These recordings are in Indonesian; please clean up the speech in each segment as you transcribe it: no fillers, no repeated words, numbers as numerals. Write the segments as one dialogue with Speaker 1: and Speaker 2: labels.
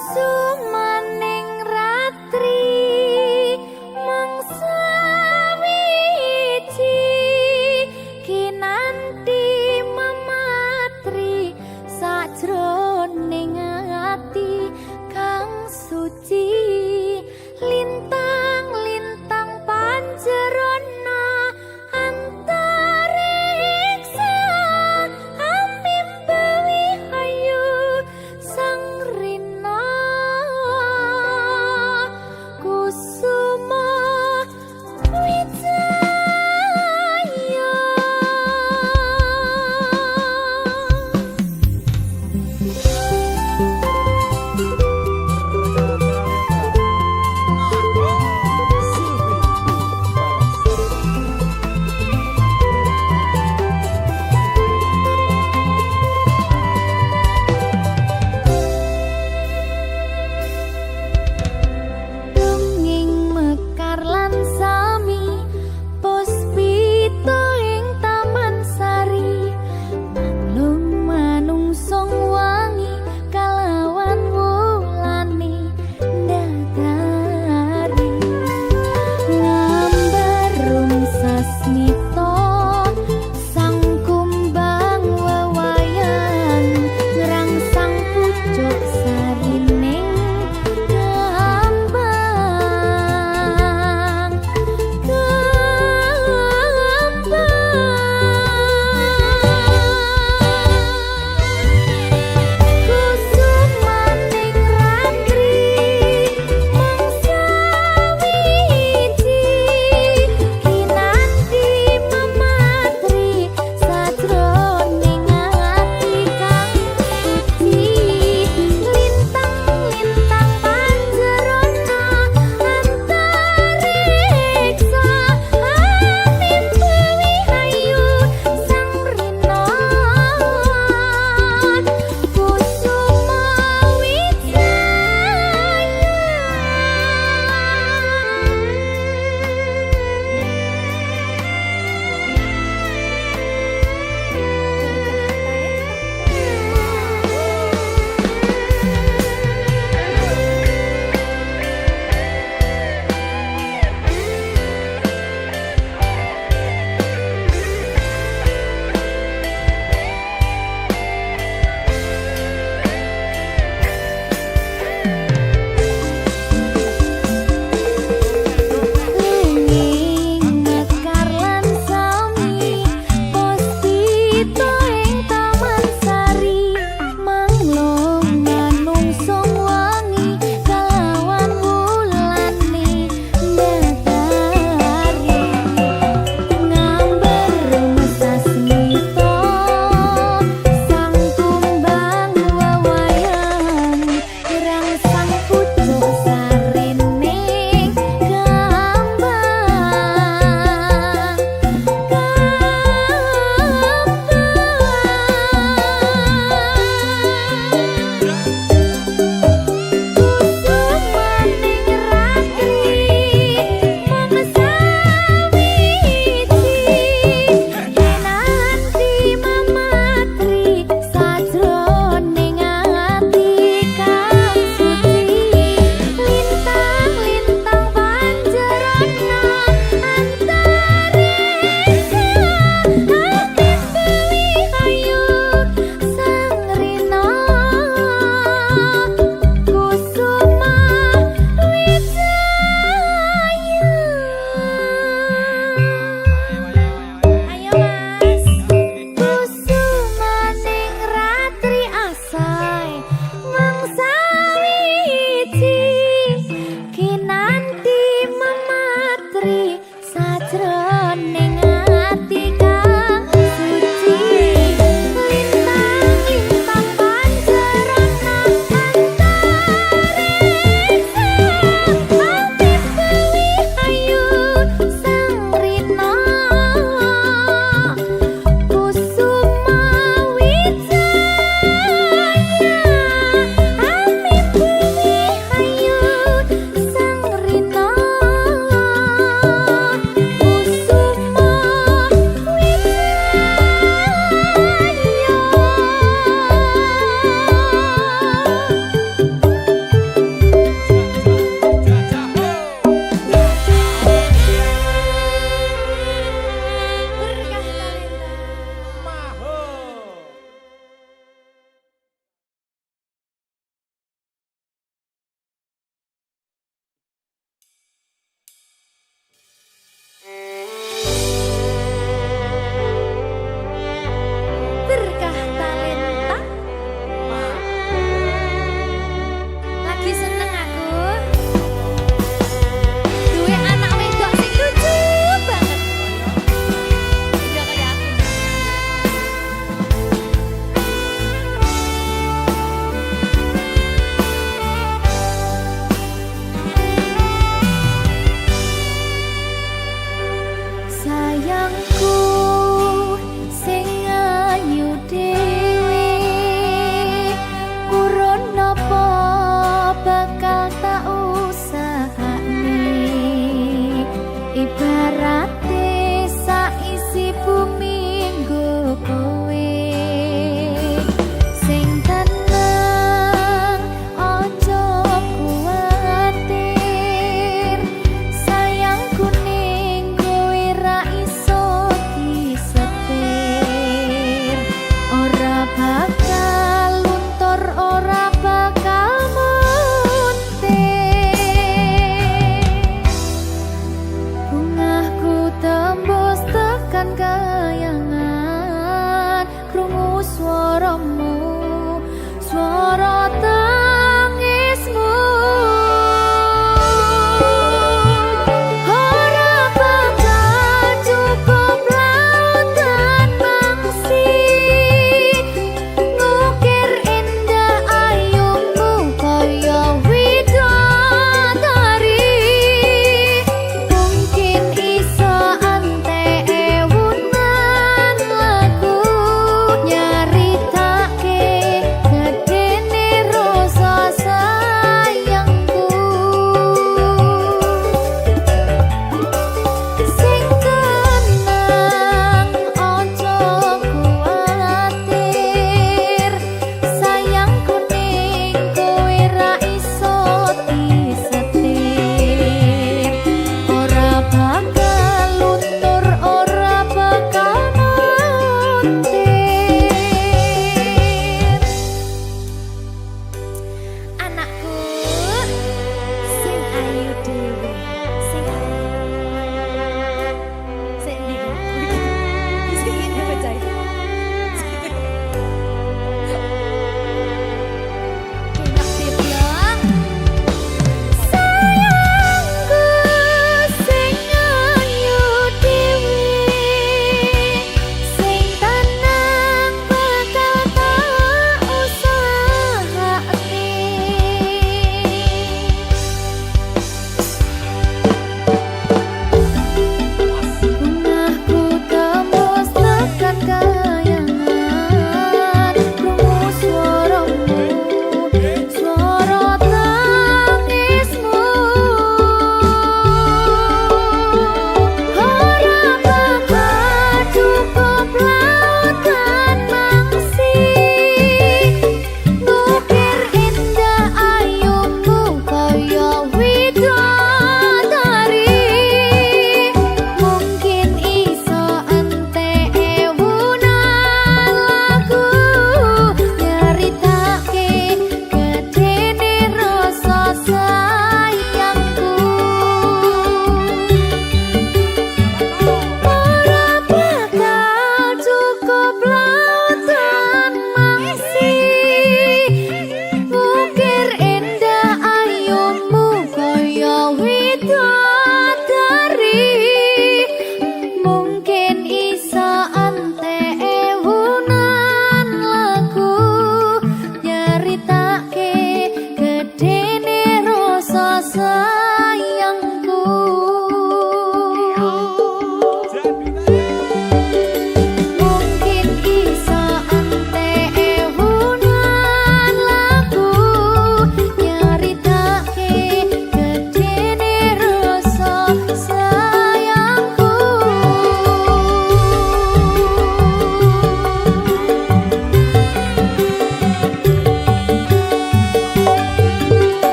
Speaker 1: Sumaning ratri mangsa wiji kinanti mematri sajroning ati kang suci lintang-lintang panjerona antariksa ambimbawi hayu sang rina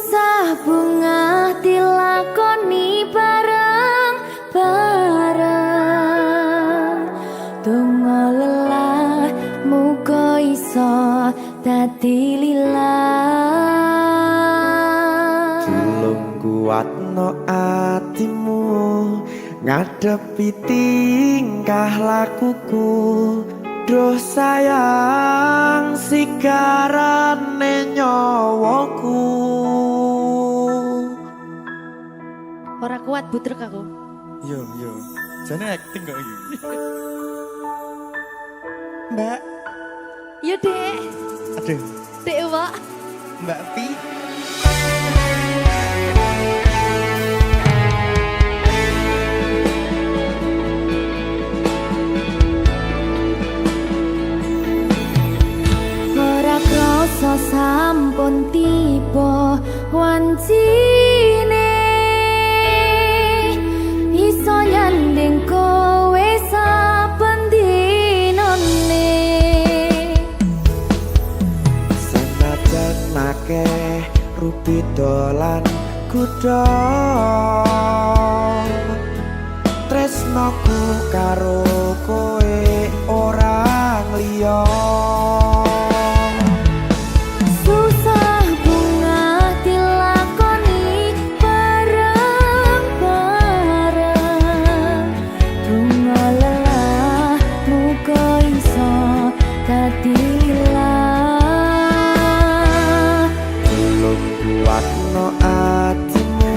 Speaker 1: Susah bunga dilakoni bareng-bareng. Donga lelah muga iso dadi lillah.
Speaker 2: Tulung kuatno atimu ngadepi tingkah lakuku. Duh sayang sigarane nyawaku.
Speaker 1: Ora kuat butrek aku.
Speaker 3: Yo, jane acting kok iki. Mbak,
Speaker 1: Yo Dek.
Speaker 3: aduh,
Speaker 1: Dek Wak.
Speaker 3: Mbak Pi.
Speaker 1: Ora krasa sampun tiba wancine. Iso nyanding kowe saben dinane.
Speaker 2: Senajan akeh rupi dolan kuda. Tresnoku karo kowe orang liya.
Speaker 1: Susah bunga dilakoni bareng-bareng. Bunga lelah muga iso dadi lillah.
Speaker 2: Tulung kuatno atimu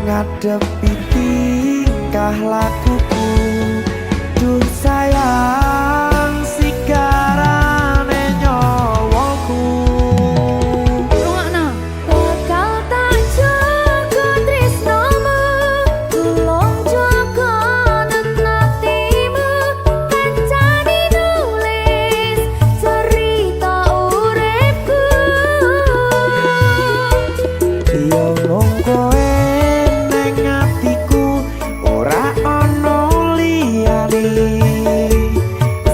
Speaker 2: ngadepi tingkah lakuku. Duh sayang sigarane nyawaku.
Speaker 1: Rungokno. Bakal tak jaga tresnomu, tulung jaga nenatimu. Kancane nulis cerita uripku.
Speaker 2: Yo mung kowe neng atiku ora ana liyane.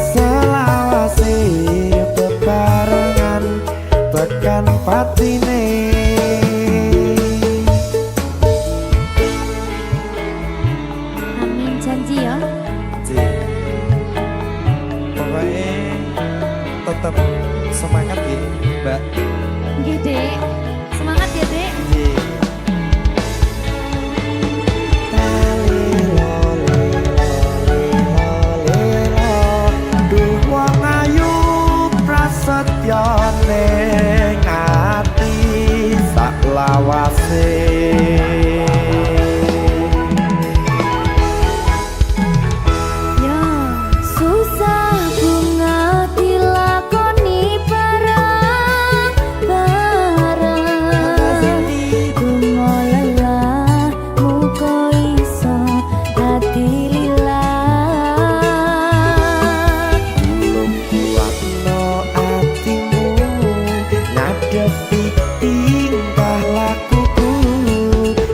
Speaker 2: Selawase bebarengan tekan patine.
Speaker 1: Amin janji ya.
Speaker 3: Pokoknya tetap semangat ya, Mbak.
Speaker 1: Nggih, Dek. Semangat ya, Dek.
Speaker 2: Duh wong ayu prasetyo ning ati saklawase.
Speaker 1: Ya, susah bunga dilakoni bareng-bareng. Bunga lelah muga iso dadi lillah.
Speaker 2: Tulung kuatno atimu ngadepi tingkah lakuku.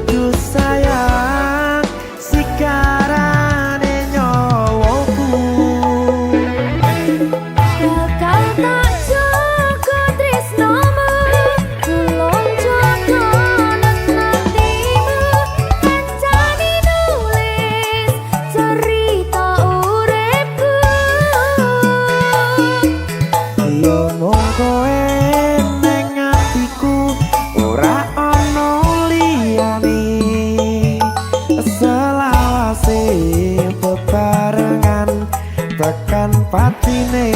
Speaker 2: Duh sayang sigarane nyawaku.
Speaker 1: Bakal tak jaga tresnomu, tulung jaga nenatimu. Kancane nulis cerita uripku.
Speaker 2: Yo mung kowe neng atiku ora ana liyane. Selawase bebarengan tekan patine.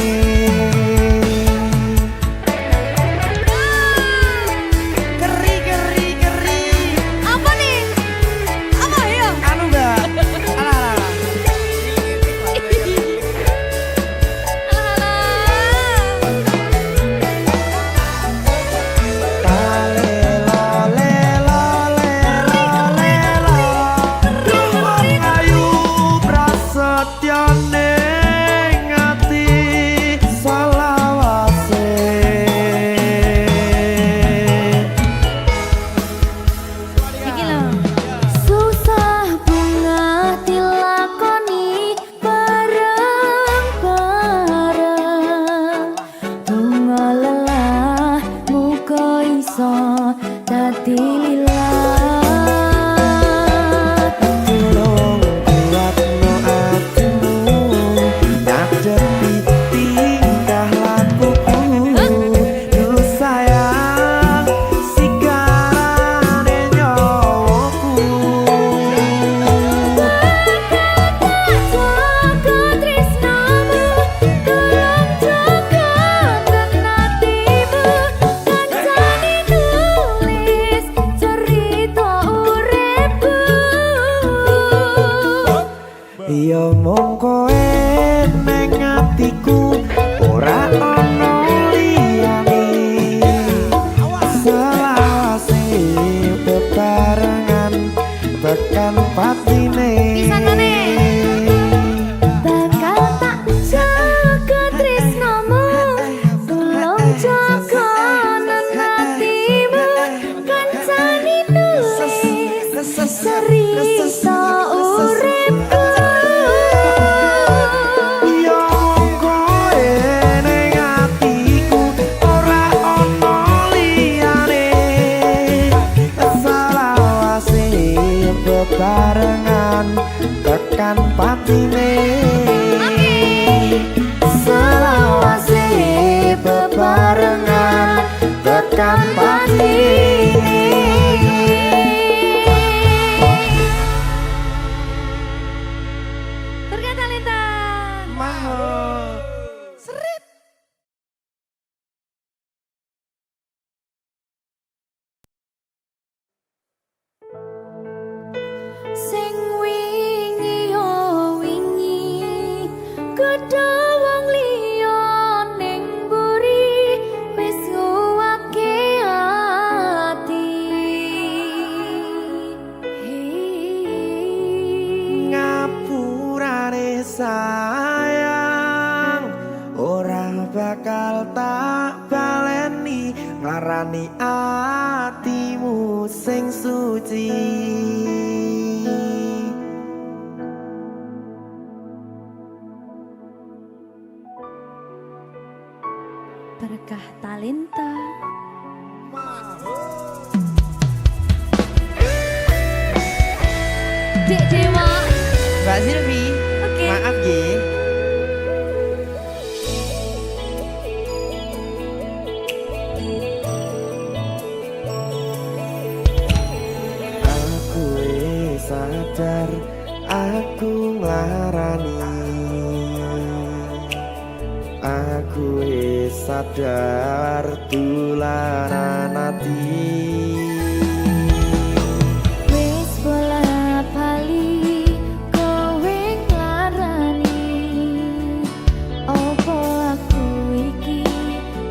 Speaker 2: Keri.
Speaker 1: Apa nih? Apa ya?
Speaker 2: Anu Mbak. Alah. Duh wong ayu prasetyo ning ati Iya mung kowe ning atiku ora ono liyane selawase bebarengan tekan patine
Speaker 1: Bakal tak jaga tresnamu tulung jaga hatimu kancani nulis cerita uripku
Speaker 2: Iya mung kowe ning atiku ora ono liyane selawase bebarengan tekan patine selawase bebarengan tekan patine
Speaker 1: Turga Talenta
Speaker 3: Mahal.
Speaker 1: Seret Sing wingi yo wingi Kedha wong liya ning mburi wis nguwake ati
Speaker 2: ngapurane sayang ora bakal tak baleni ngarani atimu sing suci
Speaker 1: Berkah Talenta Dek Dewa
Speaker 3: Mbak Silvi,
Speaker 1: Oke.
Speaker 3: maaf ye.
Speaker 2: aku wis sadar aku nglarani aku wis sadar tularan ati
Speaker 1: Wis bola bali kowe nglarani Opo aku iki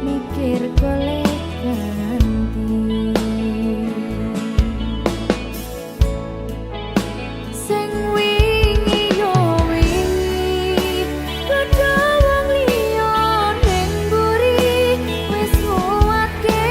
Speaker 1: mikir golek ganti Sing wingi yo wingi Kedha wong liya ning mburi wis nguwatke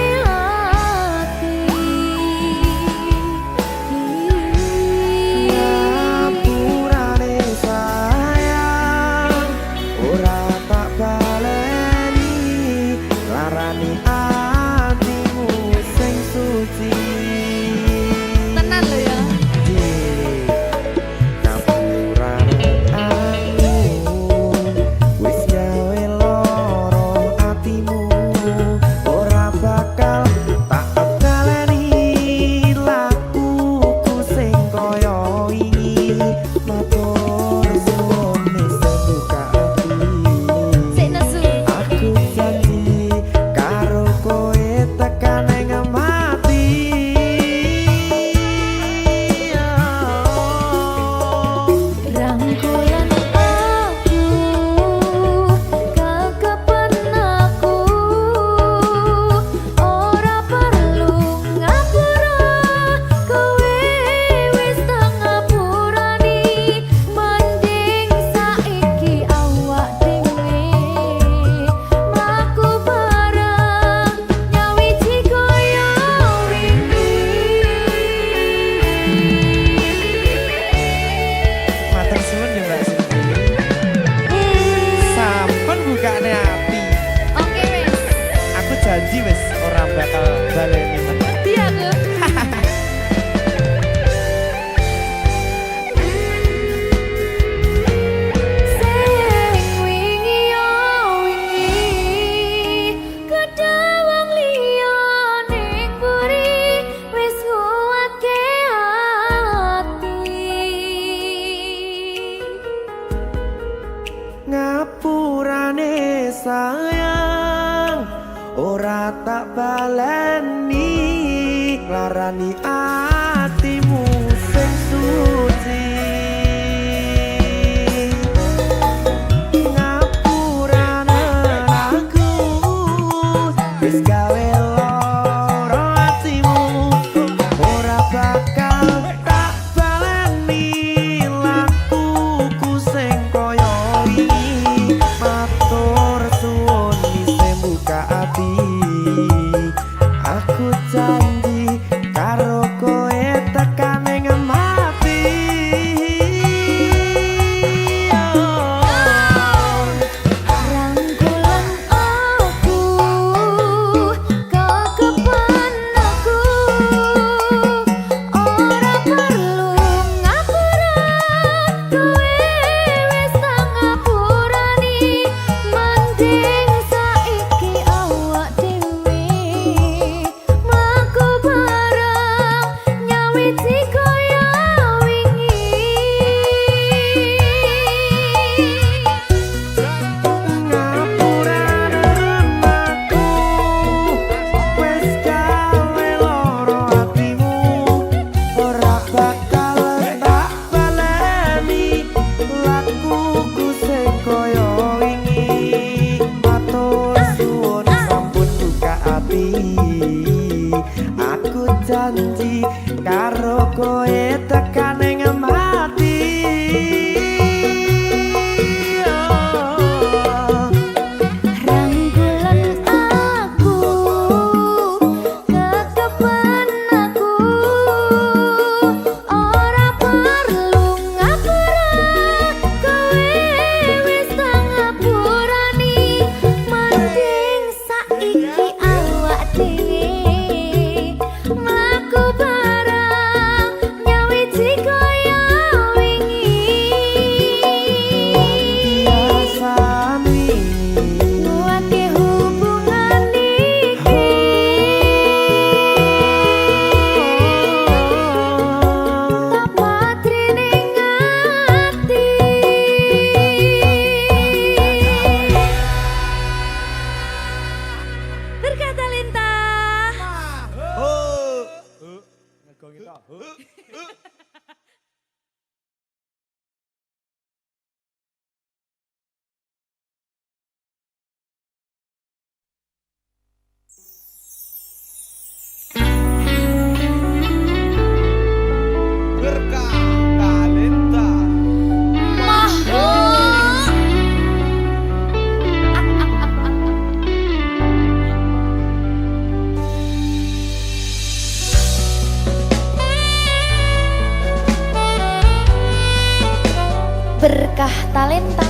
Speaker 1: berkah talenta.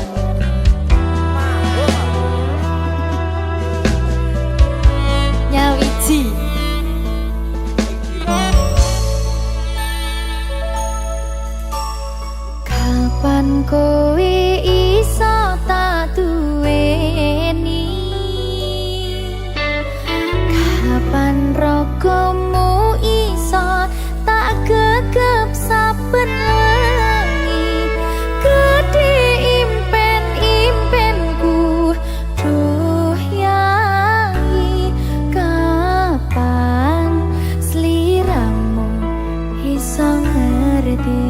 Speaker 1: Nyawiji kapan kowe iso tak duweni, kapan rogomu iso tak gegep saben wengi. Gede impen-impenku duh yai, kapan sliramu iso ngerti.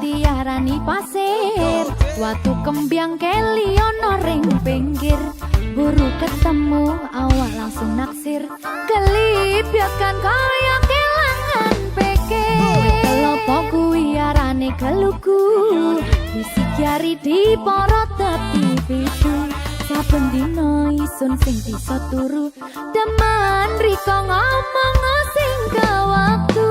Speaker 1: diarani pasir. Watu kembyang keli ono ring pinggir. Buru ketemu awak langsung naksir. Kelipyakan kaya kelangan pikir. Kelopo kuwi arane keluku. Bisik jari di porot tepi pitu. Saben dina isun sing bisa turu. Demen riko ngomong sing ke waktu.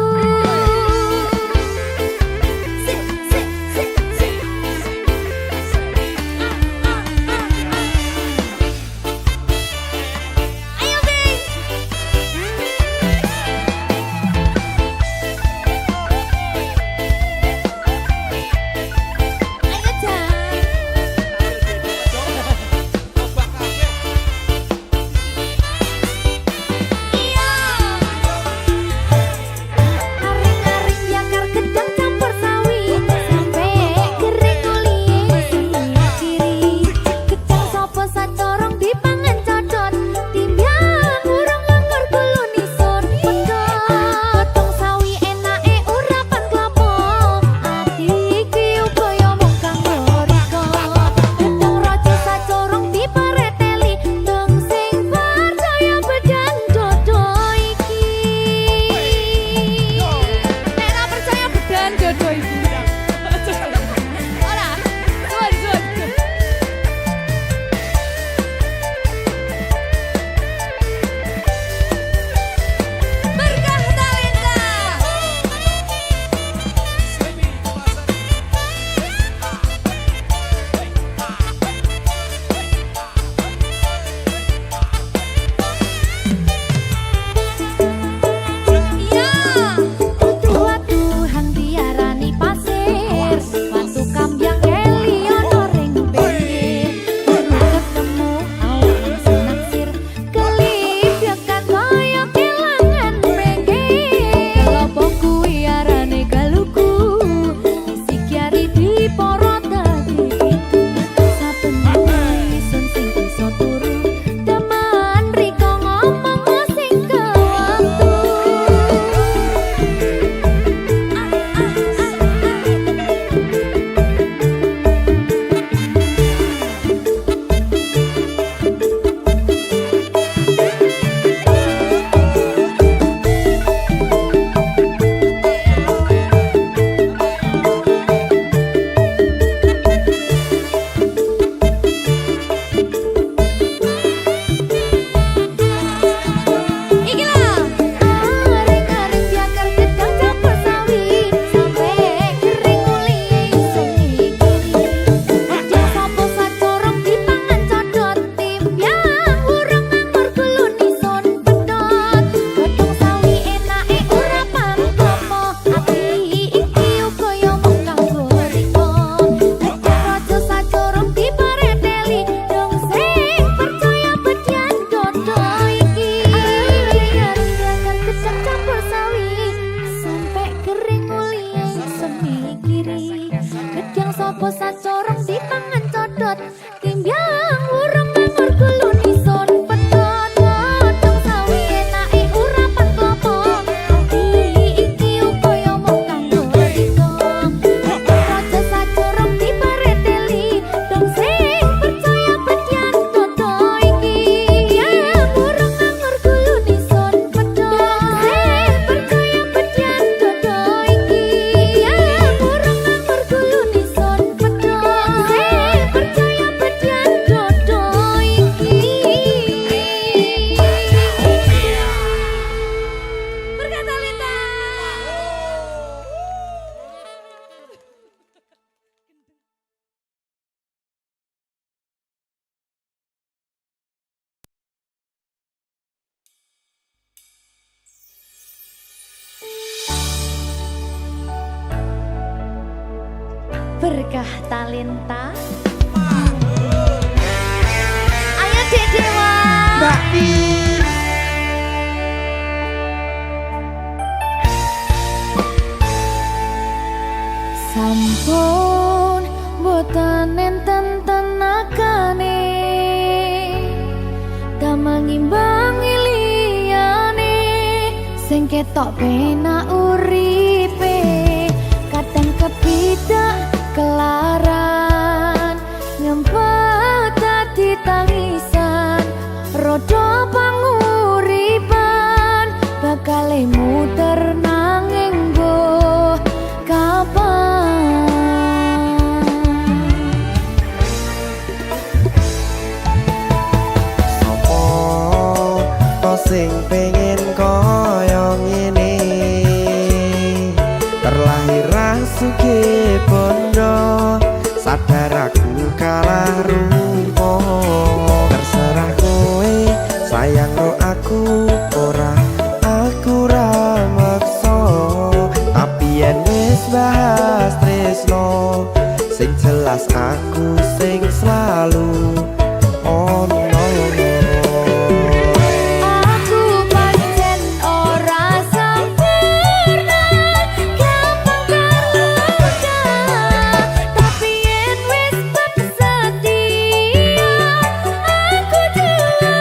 Speaker 1: Berkah talenta. Ayo Dek Dewa.
Speaker 3: Mbak Pi.
Speaker 1: Sampun boten enten tenagane damang imbangi liyane sing ketok penak uripe kadang kepita
Speaker 2: Sing jelas aku sing selalu ono.
Speaker 1: Aku pancen ora sempurna, gampang terluka, tapi yen wis bersedia aku juara.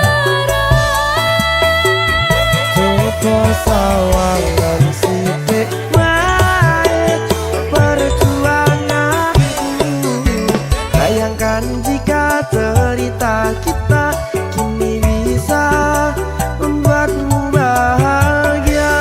Speaker 2: Coba sawangan sithik wae perjuanganku. Bayangkan jika cerita kita kini bisa membuatmu bahagia.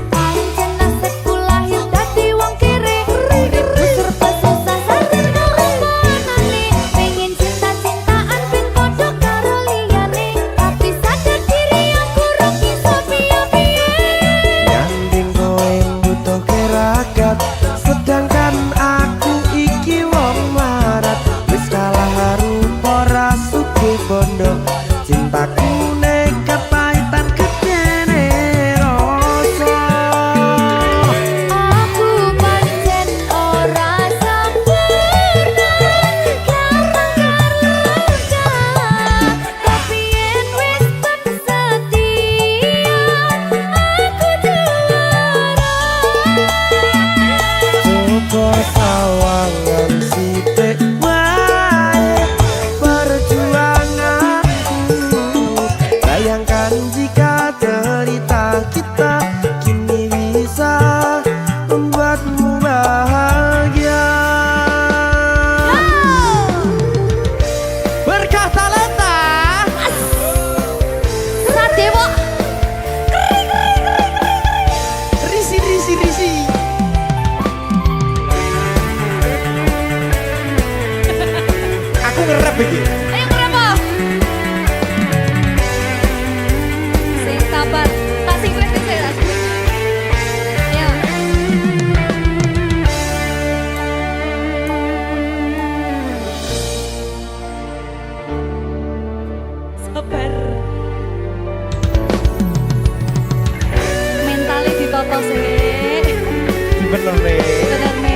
Speaker 1: Pancen nasibku lahir dadi wong kere, uripku serba susah sarana omonane. Pengen cinta-cintaan ben padha karo liyane, tapi sadar diri aku ora iso piye-piye.
Speaker 2: Nyanding kowe butuh keragat, sedangkan aku iki wong marat. Wis kalah rupa rasuke bondo, cintaku nekat pahitan kedene rasa.
Speaker 1: Aku pancen ora sempurna, gampang terluka, tapi yen wis bersedia aku juara.
Speaker 2: Coba sawangan sithik wae perjuanganku. Bayangkan jika cerita kita kini bisa membuatmu bahagia.
Speaker 3: Berkah talenta.
Speaker 1: Sadewo
Speaker 3: Risi risi risi. Aku ngerap iki.
Speaker 1: ayo kenapa? Sing sabar, kasih kritik saya. Ya. Sabar. Mentalnya ditoto sih.
Speaker 3: Bener nih.
Speaker 1: Bener nih.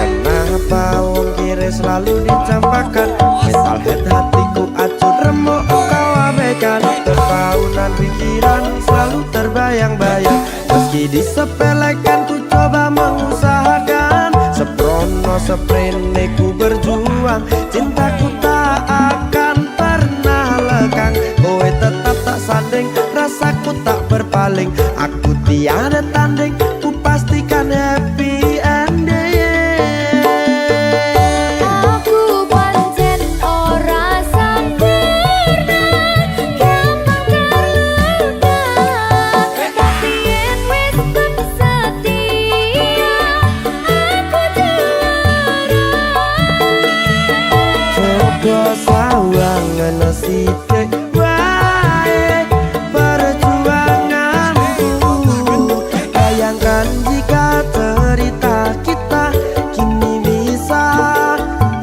Speaker 2: Kenapa wong kiri selalu dicampakkan? Mental head hatiku acur remuk kau abaikan. Terpaunan pikiran selalu terbayang-bayang. Meski disepelekan ku coba mengusahakan. Seprono seprene ku berjuang, cintaku tak akan pernah lekang. Kowe tetap tak sanding, rasaku tak berpaling. Aku tiada tanding, ku pastikan happy ending.
Speaker 1: Aku pancen ora sempurna, gampang terluka, tapi yen wis bersedia aku juara.
Speaker 2: Coba sawangan sithik wae perjuanganku. Bayangkan jika cerita kita kini bisa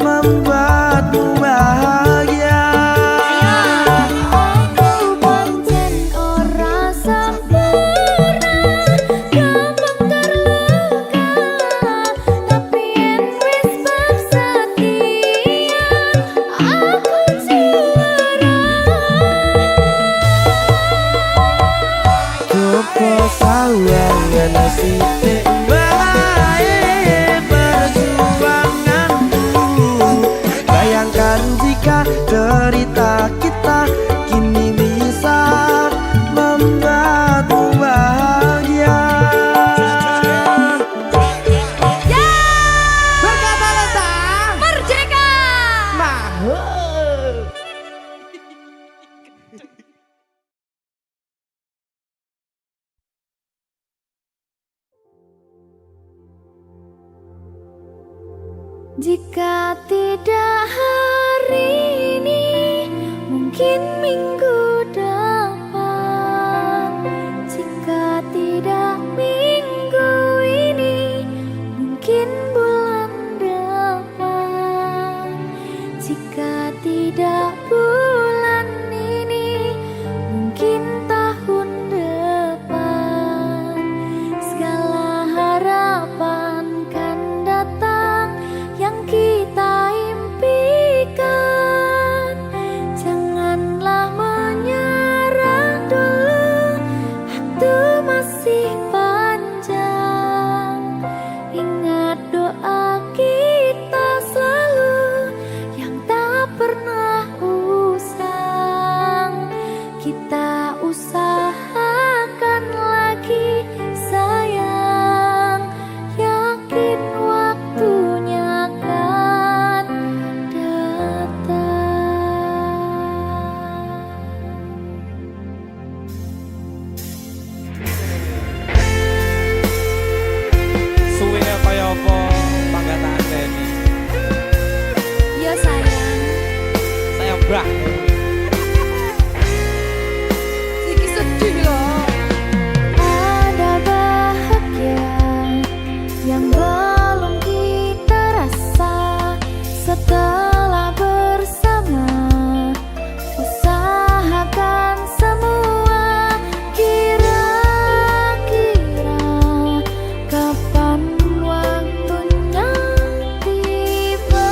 Speaker 2: membuatmu bahagia.
Speaker 1: Aku pancen ora sempurna, gampang terluka, tapi yen wis bersedia aku juara.
Speaker 2: Coba sawangan sithik wae perjuanganku. Bayangkan jika cerita kita kini bisa membuatmu bahagia.
Speaker 3: Berkah talenta.
Speaker 1: Merdeka!
Speaker 3: Mahal.
Speaker 1: Jika tidak hari ini, mungkin minggu depan. Jika tidak minggu ini, mungkin bulan depan. Jika tidak
Speaker 3: bah.
Speaker 1: Siki sedih loh. Ada bahagia yang belum kita rasa setelah bersama. Usahakan semua, kira-kira kapan waktunya tiba.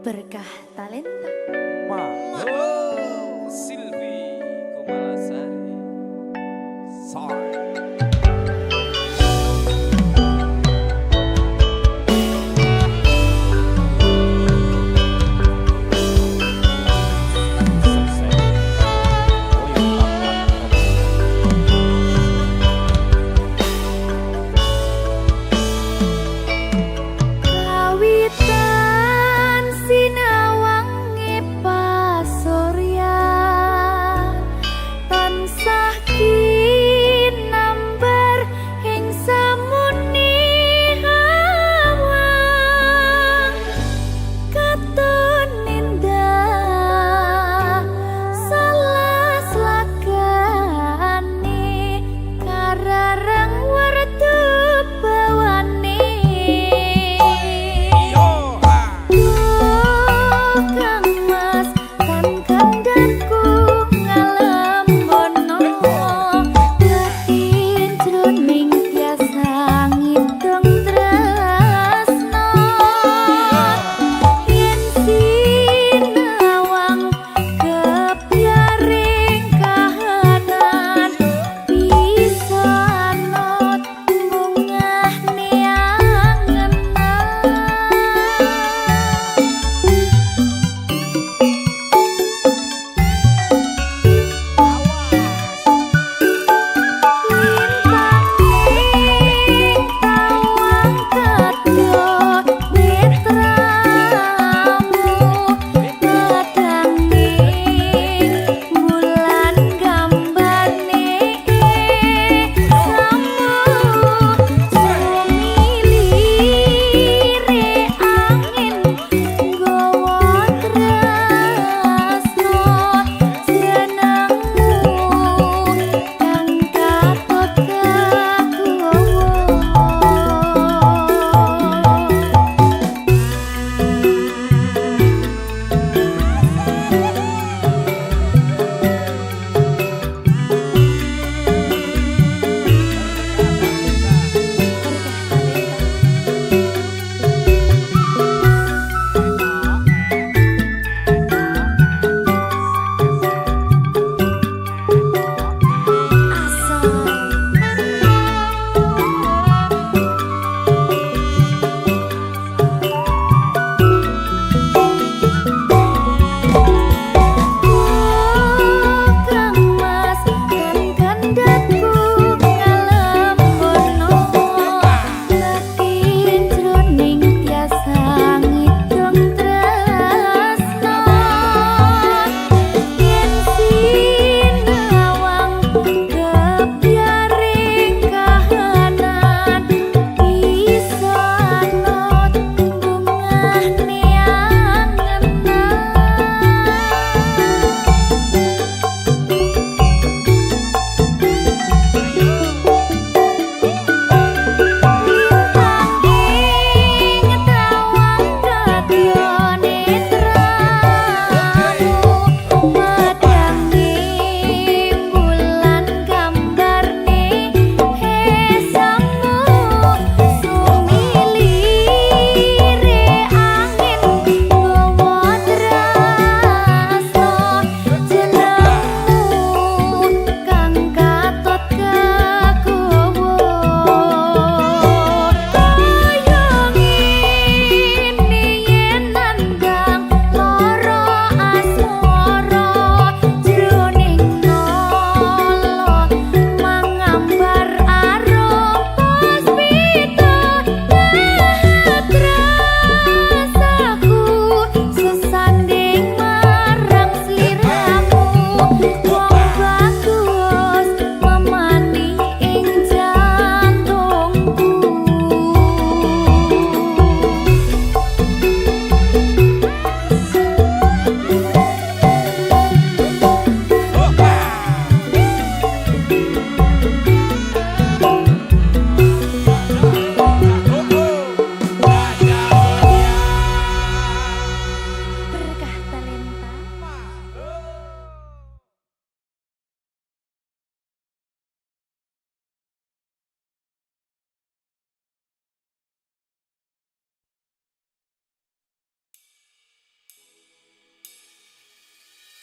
Speaker 1: Berkah Talenta.
Speaker 4: Silvi Kumalasari. Sorry.
Speaker 1: Kawitan sinawangi paso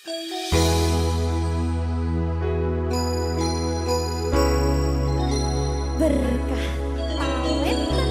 Speaker 1: Berkah talenta.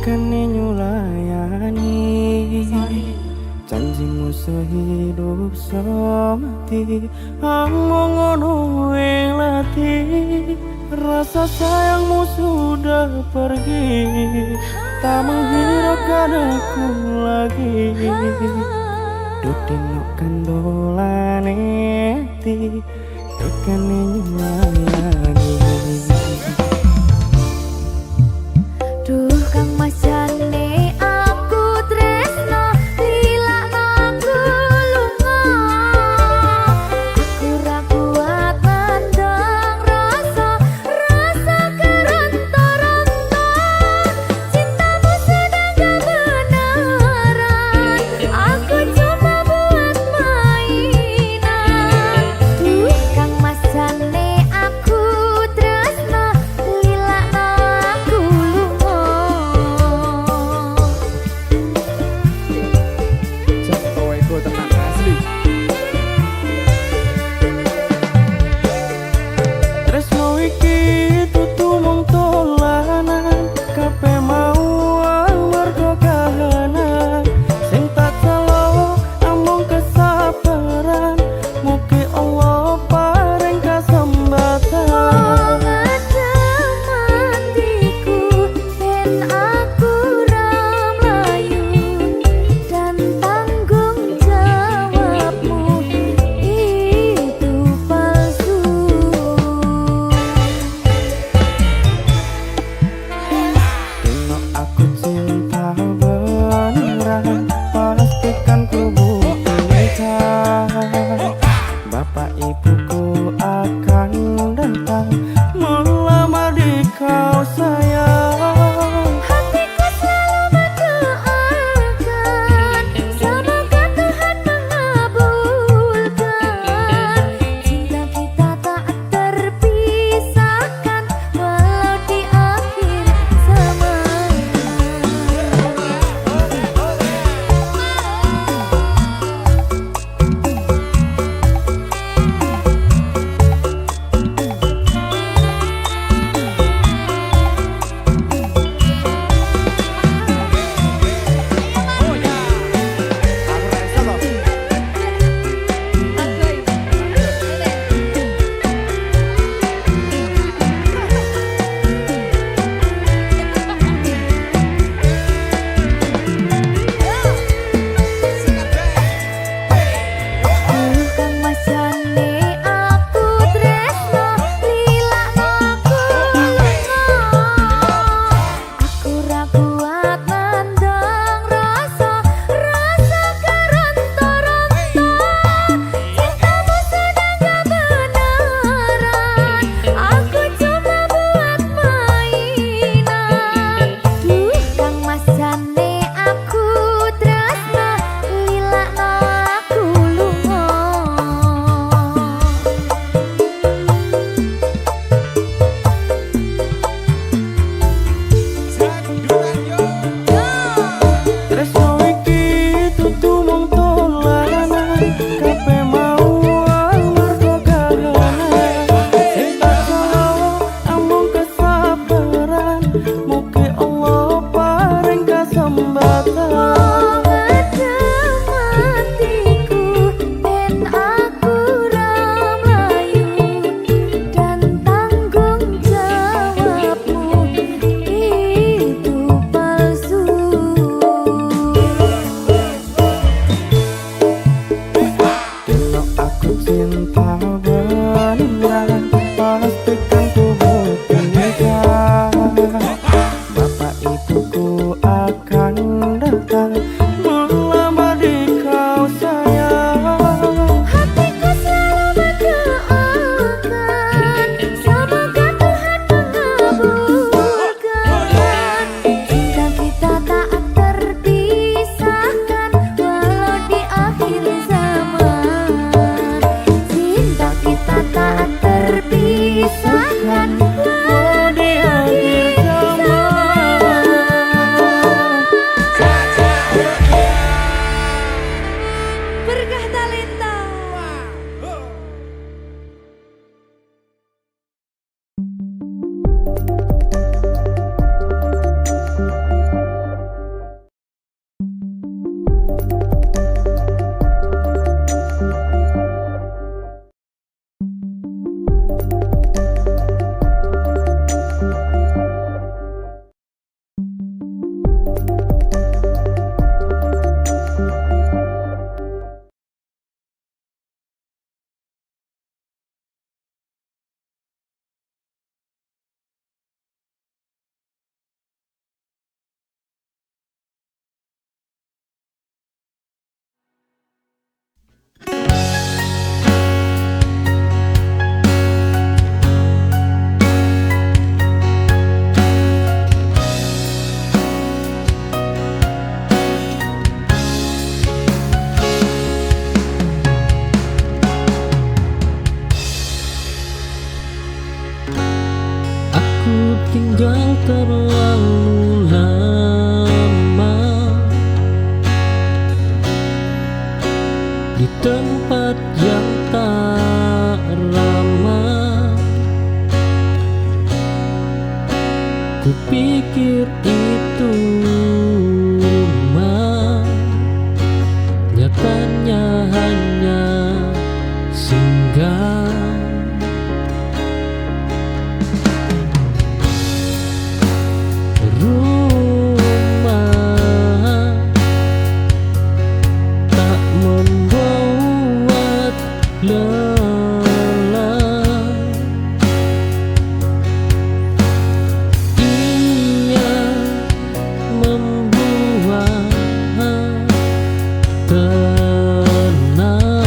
Speaker 2: Tekani nyulayani janjimu sehidup semati, among ngono lati, rasa sayangmu sudah pergi, tak menghiraukan aku lagi. Dudengok kandolane ti, tekani nyulayani.
Speaker 1: Duh Kang Mas jane aku tresno lilakno aku lunga. Aku ra kuat nandang rasa keronta-ronta. Cintamu sedang kebenaran, aku cuma buat mainan. Duh Kang Mas jane aku tresno lilakno aku lunga.
Speaker 3: Joko ego tenang asli.
Speaker 2: Tresno iki tutu mung dolanan, kabeh mau amarga kahanan. Sing tak calo amung kesabaran, mugi Allah paring kasembatan.
Speaker 1: Mandiku ben aku ramlayu, dan tanggung jawabmu itu palsu.
Speaker 2: Tengok aku cinta beneran, pastikan kerubuk nikah. Bapak ibuku akan datang melamar di kau sayang.
Speaker 1: Hatiku selalu mendoakan, semoga Tuhan mengabulkan. Cinta kita tak terpisahkan, walau di akhir zaman.
Speaker 5: tinggal terlalu lama di tempat yang tak ramah. Kupikir itu rumah, nyatanya hanya singgah. Rumah tak membuat lelah, ia membuat tenang.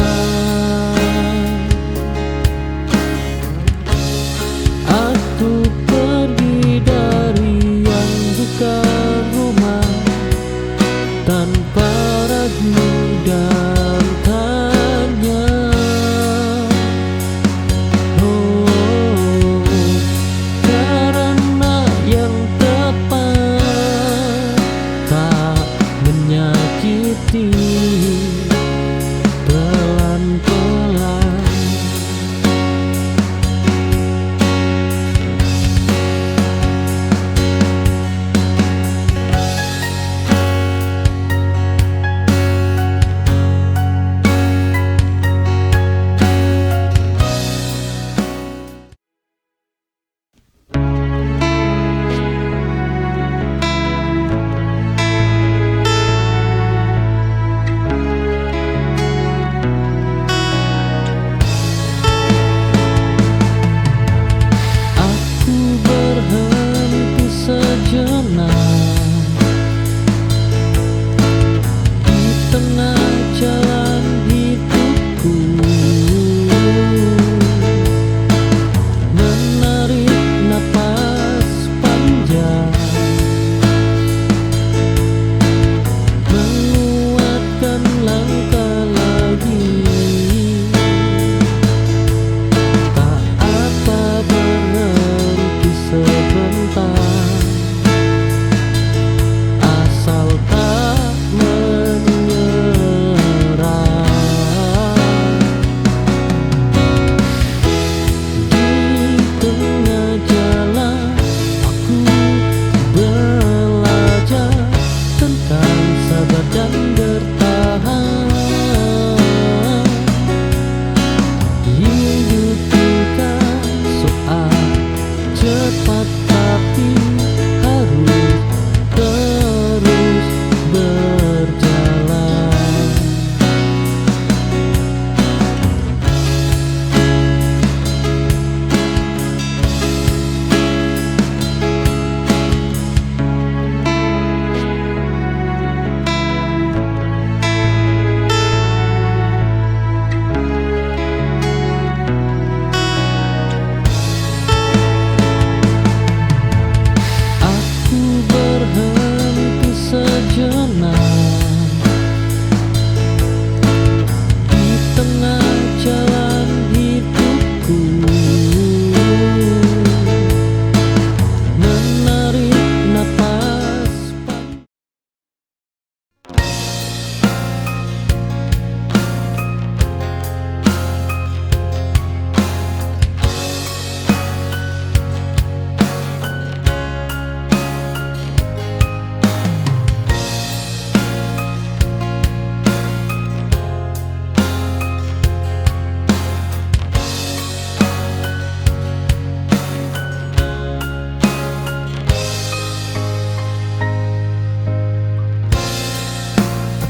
Speaker 5: Aku pergi dari yang bukan rumah tanpa ragu dan tanya. Oh, karena yang tepat tak menyakiti pelan-pelan. Aku berhenti sejenak di tengah jalan hidupku, menarik napas panjang, menguatkan langkah lagi. Tak apa berhenti sebentar, asal tak menyerah. Di tengah jalan aku belajar tentang sabar dan bertahan. Hidup bukan soal cepat, tapi harus terus berjalan. Aku berhenti sejenak di tengah jalan hidupku, menarik napas panjang.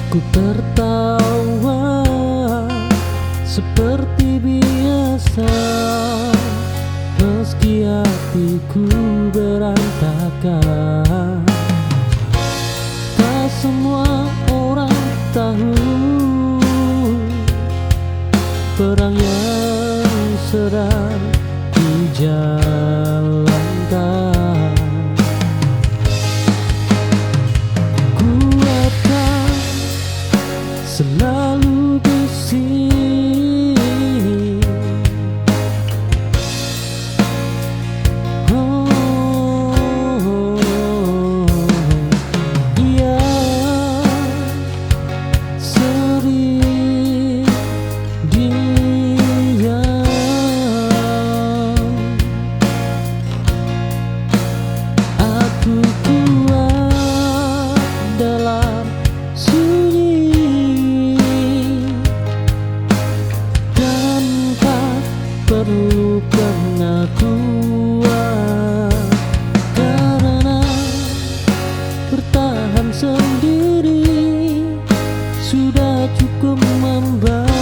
Speaker 5: Aku tertawa seperti biasa, meski hatiku berantakan. Tak semua orang tahu perang yang sedang dijalankan. Kuatkan selalu di sini. Oh, perlu pengakuan, karena bertahan sendiri sudah cukup membanggakan.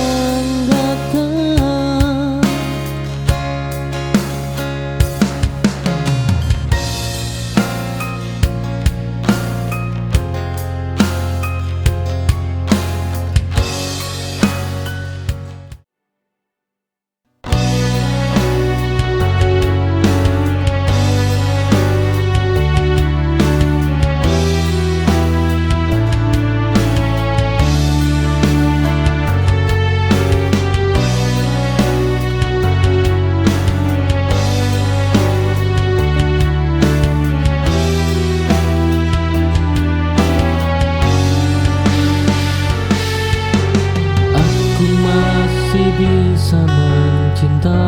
Speaker 5: Aku masih bisa mencinta,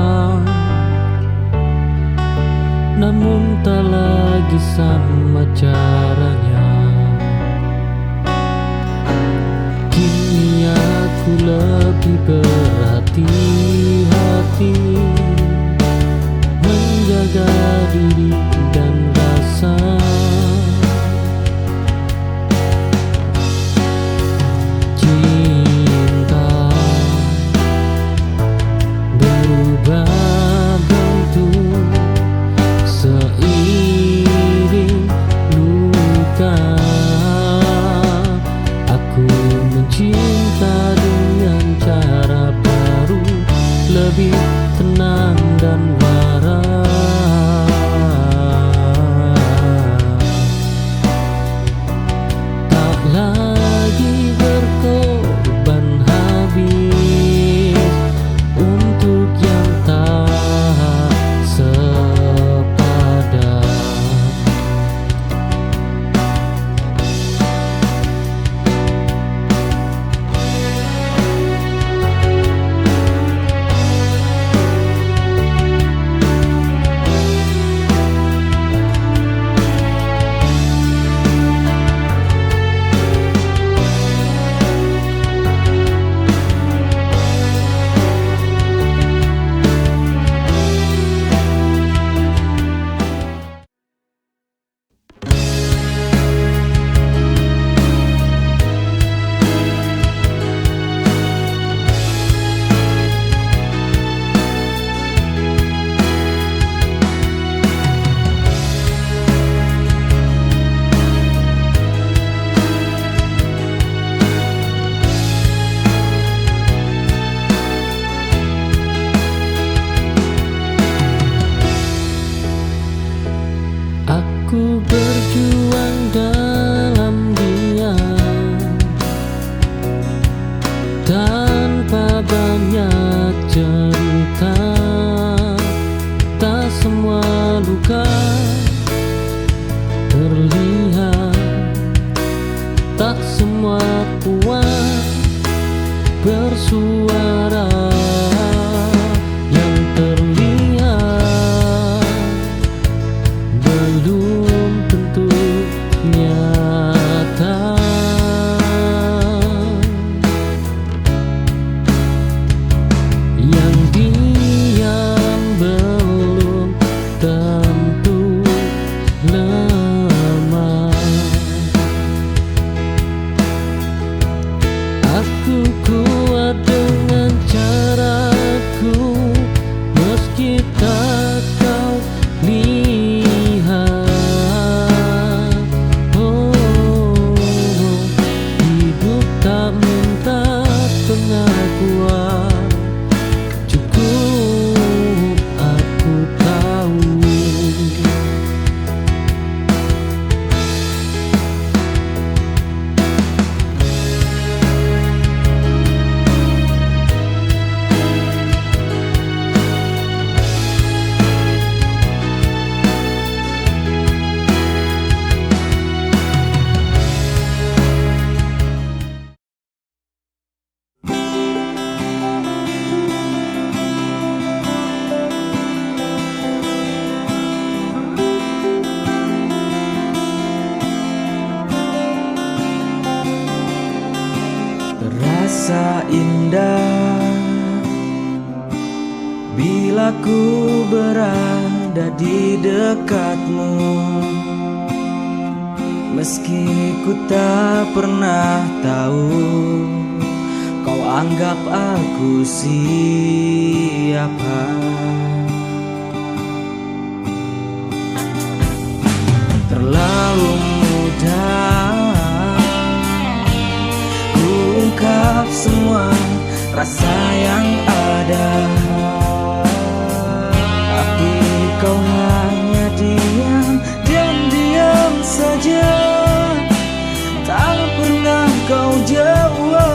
Speaker 5: namun tak lagi sama caranya. Kini aku lebih berhati-hati menjaga diri dan rasa. Cinta berubah bentuk seiring luka. Aku mencinta dengan cara baru, lebih tenang dan waras. Tak lagi berkorban habis untuk yang tak sepadan.
Speaker 2: Bila ku berada di dekatmu, meski ku tak pernah tahu kau anggap aku siapa. Terlalu mudah ku ungkap semua rasa yang ada, tapi kau hanya diam dan diam saja. Tak pernah kau jawab,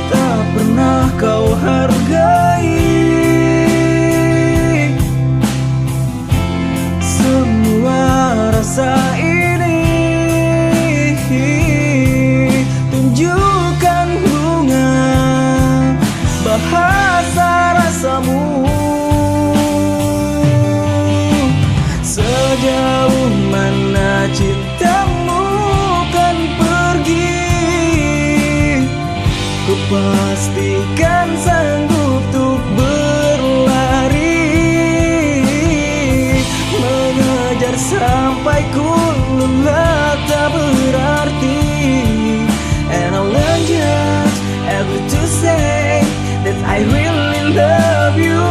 Speaker 2: tak pernah kau hargai semua rasa ini. Tunjukkan bunga bahasa rasamu. Sejauh mana cintamu kan pergi, ku pastikan sanggup untuk berlari, mengejar sampai ku lelah tak berarti. And I learn just ever to say that I really love you.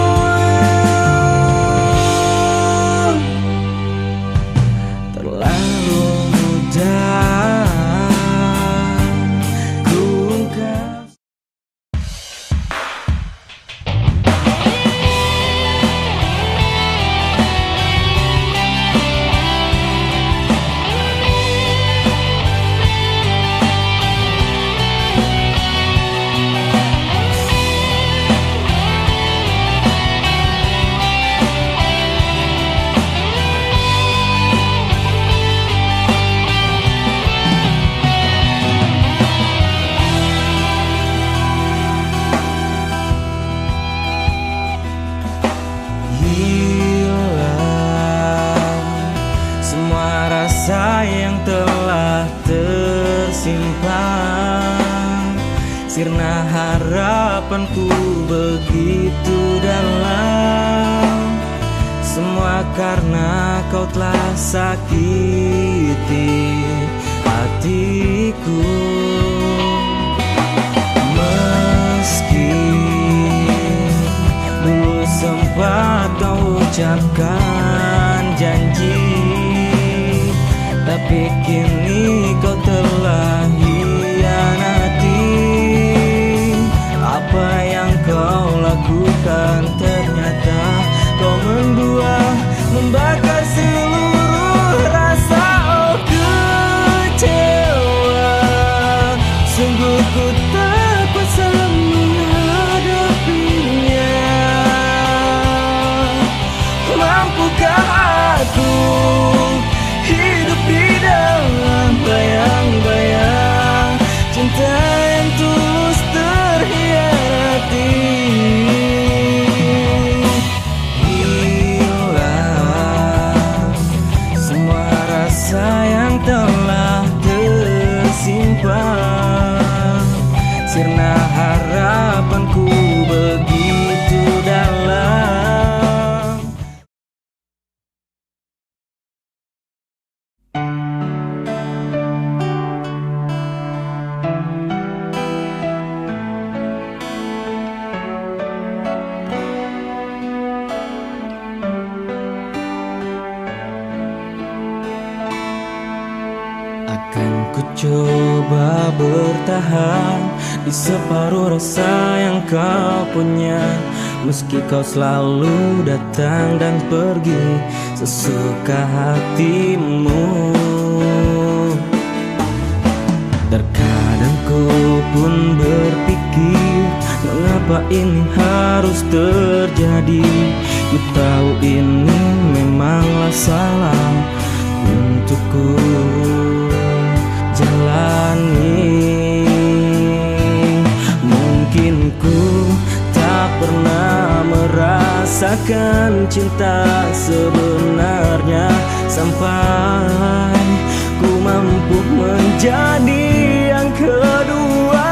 Speaker 2: Terlalu mudah ku ungkap. Yang telah tersimpan, sirna harapanku begitu dalam. Semua karena kau telah sakiti hatiku. Meski dulu sempat kau ucapkan janji, tapi kini kau telah hianati. Apa yang kau lakukan ternyata kau membakar seluruh rasa. Oh kecewa, sungguh ku tak kuasa menghadapinya. Mampukah aku hidup di dalam bayang-bayang cinta yang tulus terhianati? Hilang semua rasa yang telah tersimpan, sirna harapanku begitu dalam. Akan ku coba bertahan di separuh rasa yang kau punya, meski kau selalu datang dan pergi sesuka hatimu. Terkadang ku pun berpikir, mengapa ini harus terjadi? Ku tahu ini memanglah salah untukku jalani. Mungkin ku tak pernah merasakan cinta sebenarnya, sampai ku mampu menjadi yang kedua.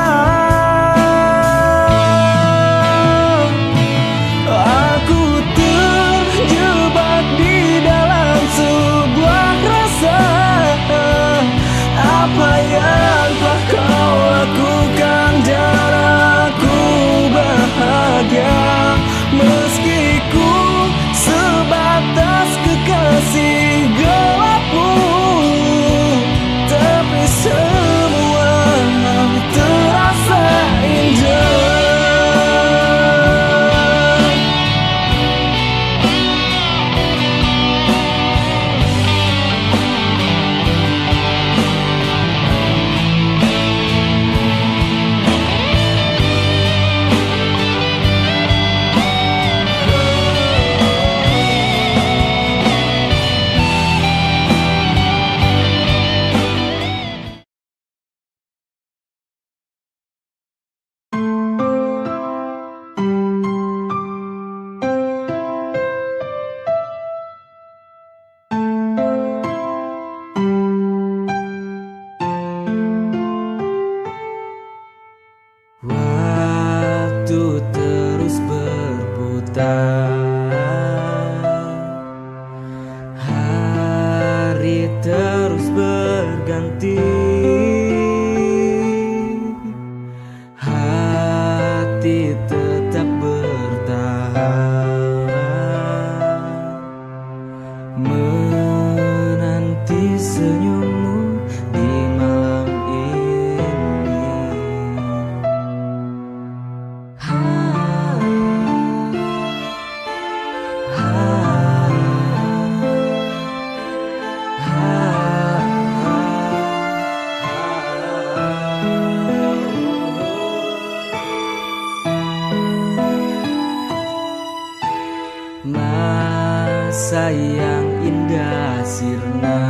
Speaker 2: sirna,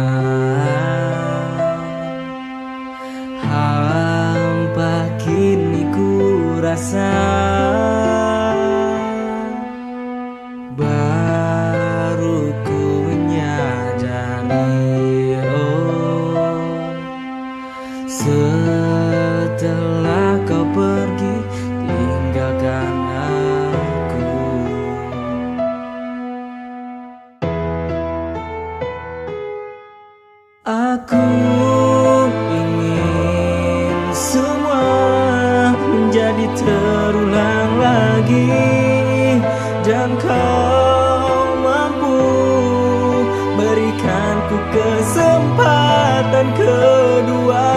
Speaker 2: hampa kini ku rasa, baru ku menyadari, oh, setelah kau pergi tinggalkan aku. Aku ingin semua menjadi terulang lagi, dan kau mampu berikanku kesempatan kedua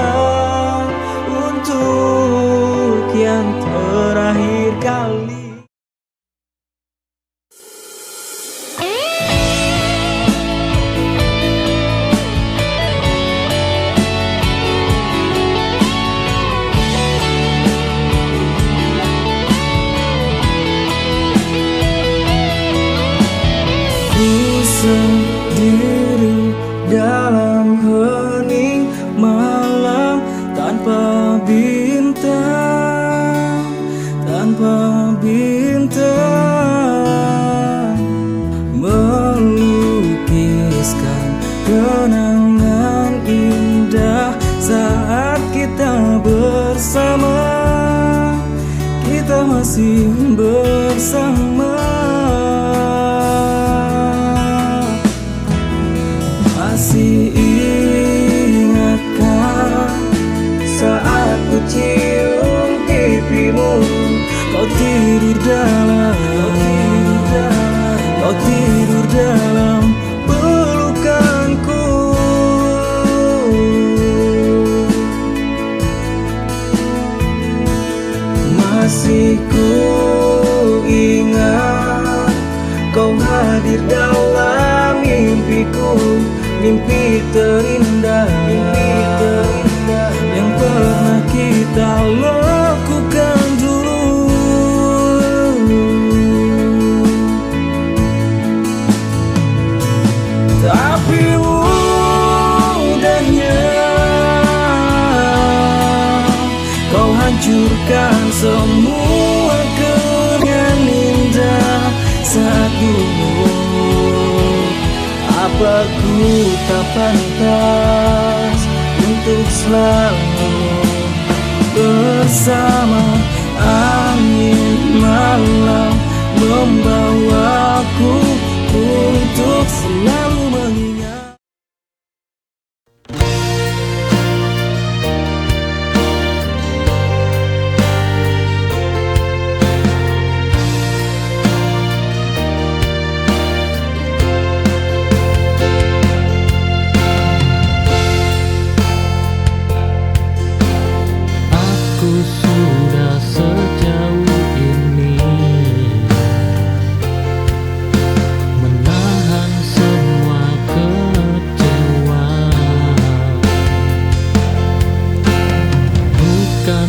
Speaker 2: untuk yang terakhir kali. Sendiri dalam hening malam, tanpa bintang, tanpa bintang, melukiskan kenangan indah saat kita bersama, kita masih bersama. Masih ingatkah saat ku cium pipimu, kau tidur dalam pelukanku. Masih ku ingat kau hadir dalam mimpiku, mimpi terindah yang pernah kita lakukan dulu. Tapi mudahnya kau hancurkan semua kenangan indah saat dulu. Apa ku tak pantas untuk selalu bersama? Angin malam membawaku untuk selalu mengingat.
Speaker 5: Aku sudah sejauh ini menahan semua kecewa, bukan